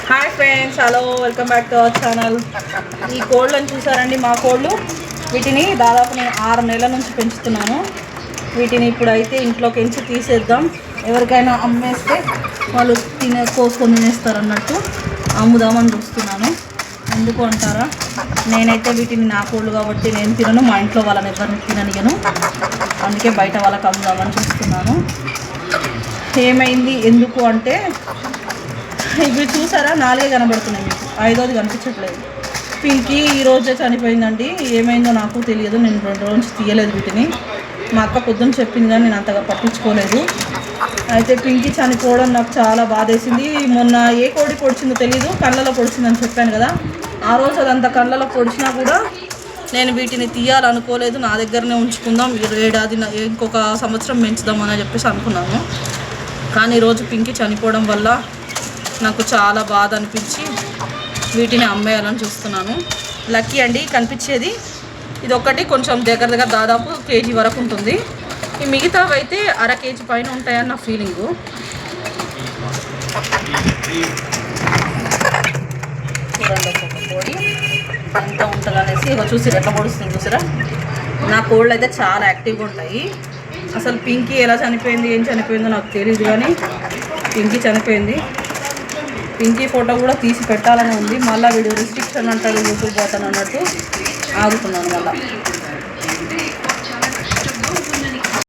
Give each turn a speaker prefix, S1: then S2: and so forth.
S1: Hi friends, hello, welcome back to our channel. ఈ కోళ్ళని చూసారండి, మా కోళ్ళు. వీటిని దాదాపు నేను 6 నెలల నుంచి పెంచుతున్నాను. వీటిని ఇప్పుడైతే ఇంట్లోకి ఎంచి తీసేద్దాం. ఎవరికైనా అమ్మేస్తే వాళ్ళు కోసుకొని తినేస్తారు అన్నట్టు అమ్ముదామని చూస్తున్నాను. ఎందుకు అంటారా, నేనైతే వీటిని నా కోళ్ళు కాబట్టి నేను తినను, మా ఇంట్లో వాళ్ళని ఎవరిని తిననియను. అందుకే బయట వాళ్ళకి అమ్ముదామని చూస్తున్నాను. ఏమైంది ఎందుకు అంటే, ఇవి చూసారా, 4 కనబడుతున్నాయి, మీకు 5వది కనిపించట్లేదు. పింకీ ఈరోజే చనిపోయిందండి. ఏమైందో నాకు తెలియదు, నేను 2 రోజుల నుంచి తీయలేదు వీటిని. మా అక్క పొద్దున్న చెప్పింది కానీ నేను అంతగా పట్టించుకోలేదు. అయితే పింకీ చనిపోవడం నాకు చాలా బాధేసింది. మొన్న ఏ కోడి పొడిచిందో తెలీదు, కళ్ళలో పొడిచిందని చెప్పాను కదా. ఆ రోజు అదంతా కళ్ళలో పొడిచినా కూడా నేను వీటిని తీయాలనుకోలేదు. నా దగ్గరనే ఉంచుకుందాం, ఏడాది ఇంకొక సంవత్సరం పెంచుదామని చెప్పేసి అనుకున్నాను. కానీ ఈరోజు పింకీ చనిపోవడం వల్ల నాకు చాలా బాధ అనిపించి వీటిని అమ్మేయాలని చూస్తున్నాను. లక్కీ అండి కనిపించేది ఇది ఒకటి, కొంచెం దగ్గర దాదాపు కేజీ వరకు ఉంటుంది. ఈ మిగతావి అయితే అర కేజీ పైన ఉంటాయని నా ఫీలింగు. చూడండి ఒక్కొక్క కోడి ఎంత ఉంటుంది అనేసి. ఇక చూసి ఎట్లా పొడుస్తుంది చూసారా. నా కోళ్ళు అయితే చాలా యాక్టివ్గా ఉంటాయి. అసలు పింకీ ఎలా చనిపోయింది, ఏం చనిపోయిందో నాకు తెలియదు, కానీ పింకీ చనిపోయింది. పింకీ ఫోటో కూడా తీసి పెట్టాలని ఉంది. మళ్ళీ వీడియో రిస్ట్రిక్షన్ అంటాడు యూట్యూబ్ పోతాను అన్నట్టు ఆగుతున్నాను మళ్ళీ.